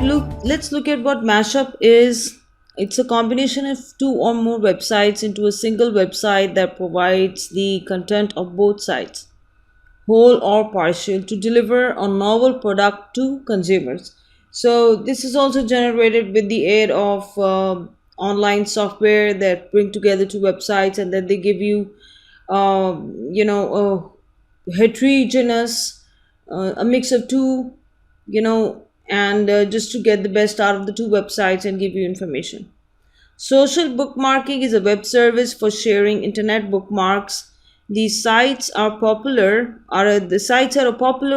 let's look at what mashup is. It's a combination of two or more websites into a single website that provides the content of both sites, whole or partial, to deliver a novel product to consumers. So this is also generated with the aid of online software that bring together two websites, and then they give you a heterogeneous, a mix of two, and just to get the best out of the two websites and give you information. Social bookmarking is a web service for sharing internet bookmarks. The sites are a popular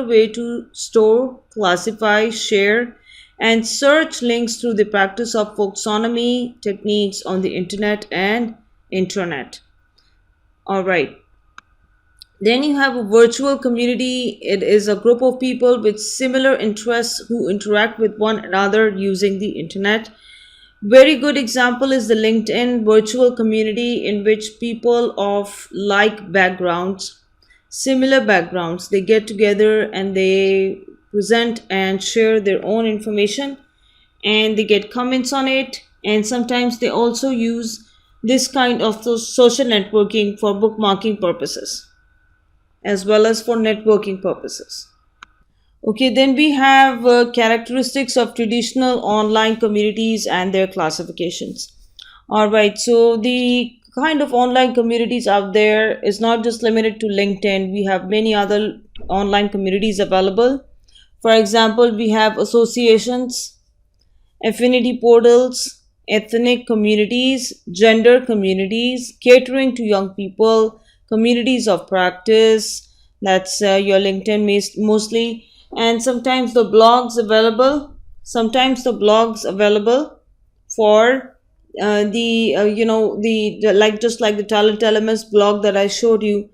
way to store, classify, share, and search links through the practice of folksonomy techniques on the internet and intranet. All right. Then you have a virtual community. It is a group of people with similar interests who interact with one another using the internet. Very good example is the LinkedIn virtual community, in which people of like backgrounds, similar backgrounds, they get together and they present and share their own information, and they get comments on it. And sometimes they also use this kind of social networking for bookmarking purposes as well as for networking purposes. Okay, then we have characteristics of traditional online communities and their classifications. All right, so the kind of online communities out there is not just limited to LinkedIn. We have many other online communities available. For example, we have associations, affinity portals, ethnic communities, gender communities, catering to young people, communities of practice. That's your LinkedIn mostly, and sometimes the blogs available for like, just like the Talent Elements blog that I showed you,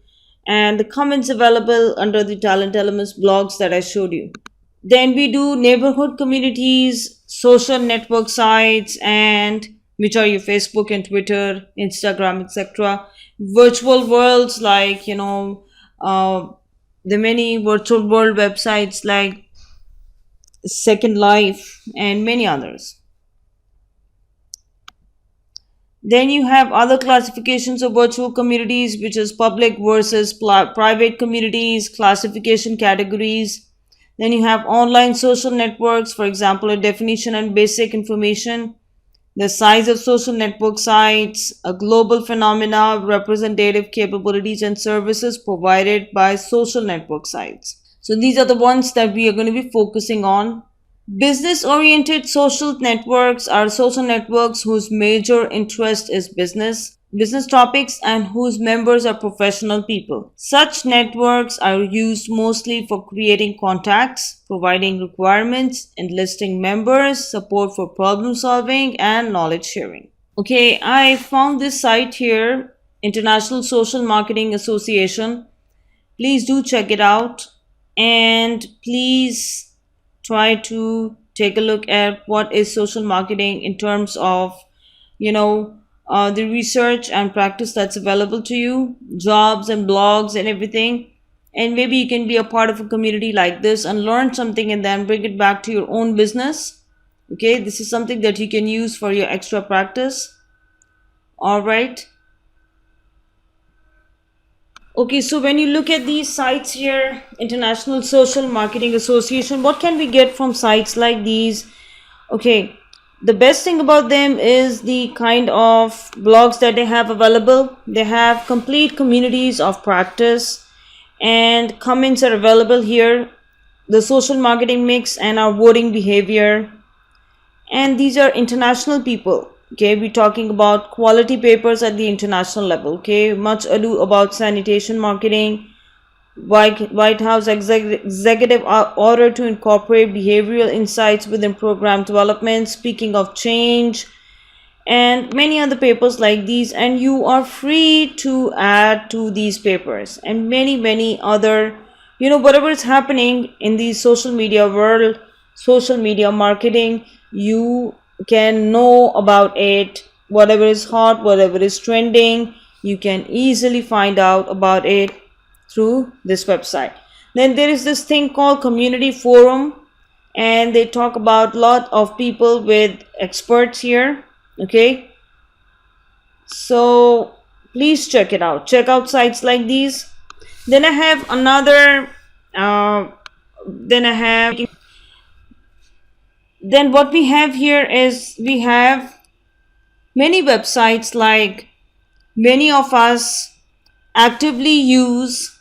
and the comments available under the Talent Elements blogs that I showed you. Then we do neighborhood communities, social network sites, and which are your Facebook and Twitter, Instagram, etc. Virtual worlds, like the many virtual world websites like Second Life and many others. Then you have other classifications of virtual communities, which is public versus private communities, classification categories. Then you have online social networks, for example, a definition and basic information, the size of social network sites, a global phenomena, representative capabilities and services provided by social network sites. So these are the ones that we are going to be focusing on. Business-oriented social networks are social networks whose major interest is business topics, and whose members are professional people. Such networks are used mostly for creating contacts, providing requirements, enlisting members, support for problem solving, and knowledge sharing. Okay, I found this site here, International Social Marketing Association. Please do check it out, and please try to take a look at what is social marketing in terms of the research and practice that's available to you, jobs and blogs and everything. And maybe you can be a part of a community like this and learn something and then bring it back to your own business. Okay, this is something that you can use for your extra practice. All right. Okay, so when you look at these sites here, International Social Marketing Association, what can we get from sites like these? Okay, the best thing about them is the kind of blogs that they have available. They have complete communities of practice, and comments are available here, the social marketing mix and our voting behavior. And these are international people. Okay, we're talking about quality papers at the international level. Okay, Much Ado About Sanitation Marketing, White House executive order to incorporate behavioral insights within program development, Speaking of Change, and many other papers like these. And you are free to add to these papers and many other, whatever is happening in the social media world, social media marketing, you can know about it. Whatever is hot, whatever is trending, you can easily find out about it through this website. Then there is this thing called community forum, and they talk about a lot of people with experts here. Okay, so please check it out. Check out sites like these. Then I have another then I have then what we have here is we have many websites, like many of us actively use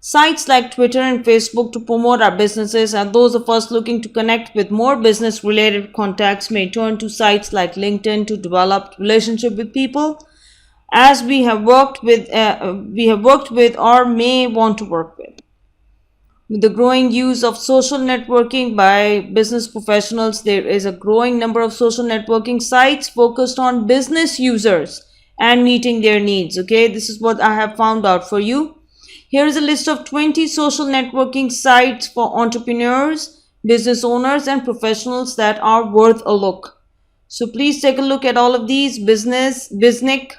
sites like Twitter and Facebook to promote our businesses, and those of us looking to connect with more business related contacts may turn to sites like LinkedIn to develop relationship with people as we have worked with or may want to work with. With the growing use of social networking by business professionals, there is a growing number of social networking sites focused on business users and meeting their needs. Okay, this is what I have found out for you. Here is a list of 20 social networking sites for entrepreneurs, business owners, and professionals that are worth a look. So please take a look at all of these. Biznic.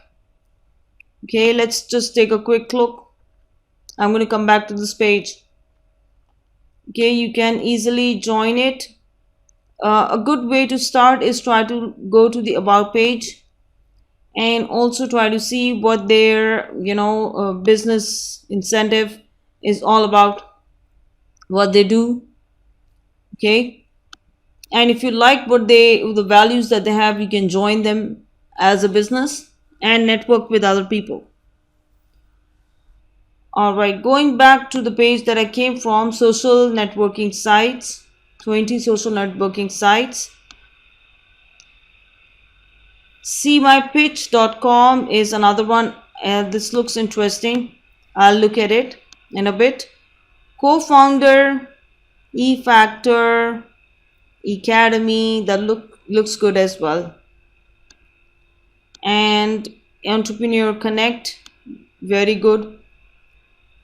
Okay, let's just take a quick look. I'm going to come back to this page. Okay, you can easily join it. A good way to start is try to go to the about page and also try to see what their business incentive is all about, what they do. Okay, and if you like the values that they have, you can join them as a business and network with other people. All right, going back to the page that I came from, social networking sites, 20 social networking sites. seemypitch.com is another one. This looks interesting. I'll look at it in a bit. Co-founder, eFactor, Academy, that looks good as well. And Entrepreneur Connect, very good.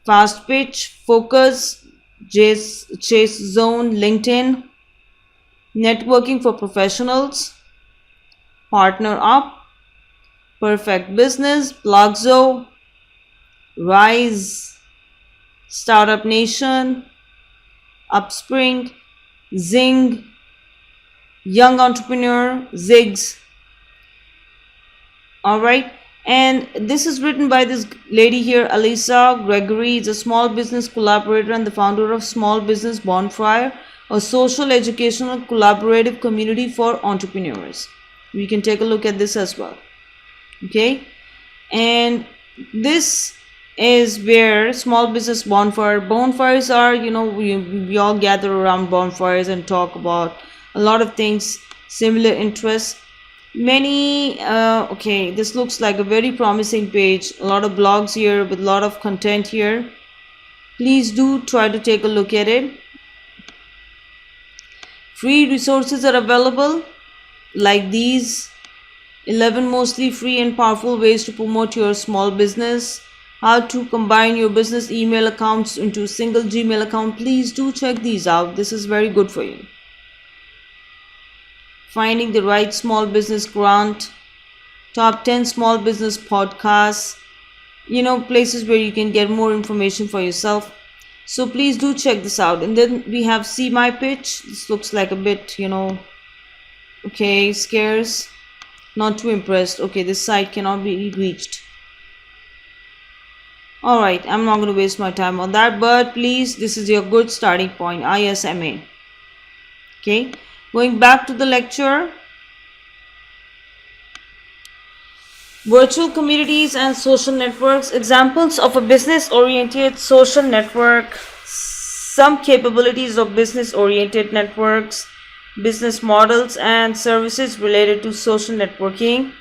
Fast Pitch, Focus, Chase Zone, LinkedIn, Networking for Professionals, Partner Up, Perfect Business, Blogzo, Rise, Startup Nation, Upspring, Zing, Young Entrepreneur, Ziggs. All right. And this is written by this lady here, Alisa Gregory. Is a small business collaborator and the founder of Small Business Bonfire, a social, educational, collaborative community for entrepreneurs. We can take a look at this as well. Okay, and this is where Small Business bonfires are. We all gather around bonfires and talk about a lot of things, similar interests. Okay, this looks like a very promising page. A lot of blogs here with a lot of content here. Please do try to take a look at it. Free resources are available, like these 11 mostly free and powerful ways to promote your small business. How to combine your business email accounts into a single Gmail account. Please do check these out. This is very good for you. Finding the right small business grant, top 10 small business podcasts, places where you can get more information for yourself. So please do check this out. And then we have See My Pitch. This looks like a bit, okay, scarce, not too impressed. Okay, this site cannot be reached. All right, I'm not going to waste my time on that, but please, this is your good starting point, ISMA. Okay. Going back to the lecture, virtual communities and social networks, examples of a business-oriented social network, some capabilities of business-oriented networks, business models and services related to social networking,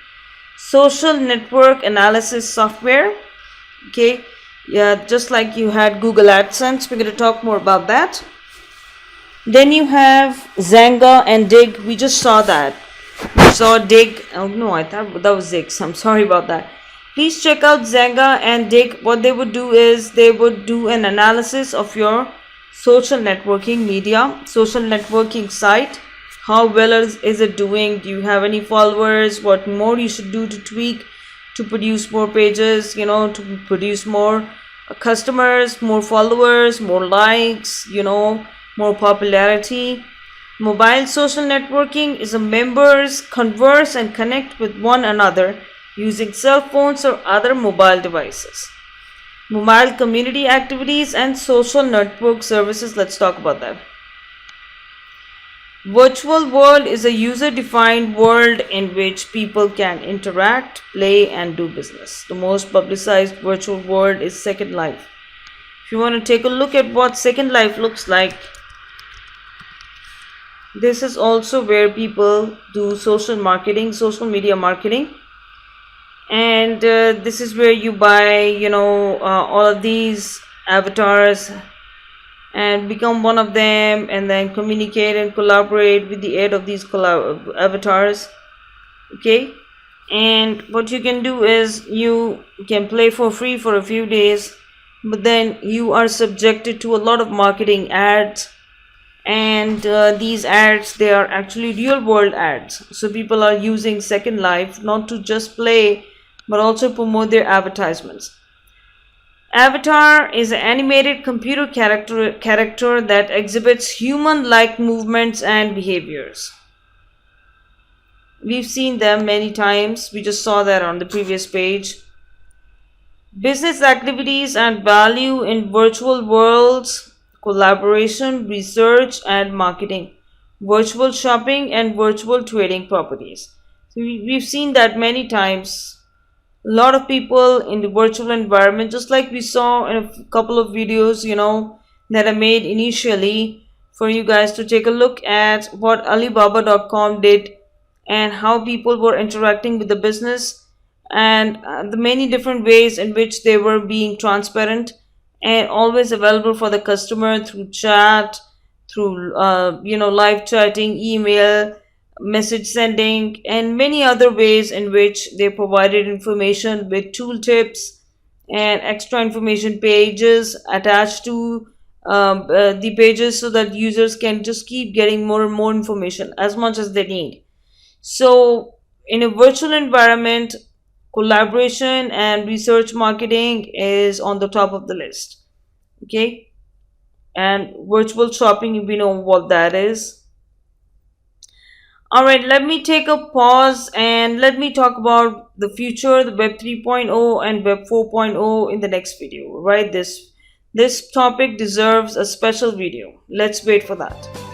social network analysis software. Okay, yeah, just like you had Google AdSense, we're going to talk more about that. Then you have Xanga and Dig. We just saw that. We saw Dig. Oh no, I thought that was Zix. I'm sorry about that. Please check out Xanga and Dig. What they would do is they would do an analysis of your social networking media, social networking site. How well is it doing? Do you have any followers? What more you should do to tweak to produce more pages, to produce more customers, more followers, more likes, more popularity. Mobile social networking is a members converse and connect with one another using cell phones or other mobile devices. Mobile community activities and social network services. Let's talk about that. Virtual world is a user-defined world in which people can interact, play, and do business. The most publicized virtual world is Second Life. If you want to take a look at what Second Life looks like, this is also where people do social marketing, social media marketing, and this is where you buy, all of these avatars and become one of them, and then communicate and collaborate with the aid of these avatars. Okay, and what you can do is you can play for free for a few days, but then you are subjected to a lot of marketing ads, and these ads, they are actually real world ads. So people are using Second Life not to just play but also promote their advertisements. Avatar is an animated computer character that exhibits human-like movements and behaviors. We've seen them many times. We just saw that on the previous page. Business activities and value in virtual worlds, collaboration, research, and marketing, virtual shopping, and virtual trading properties. So we've seen that many times. A lot of people in the virtual environment, just like we saw in a couple of videos, that I made initially for you guys to take a look at what Alibaba.com did and how people were interacting with the business, and the many different ways in which they were being transparent and always available for the customer through chat, through live chatting, email, message sending, and many other ways in which they provided information with tooltips and extra information pages attached to the pages, so that users can just keep getting more and more information as much as they need. So in a virtual environment, collaboration and research marketing is on the top of the list. Okay, and virtual shopping, we know what that is. All right, let me take a pause and let me talk about the future, the Web 3.0 and Web 4.0 in the next video. Right, this topic deserves a special video. Let's wait for that.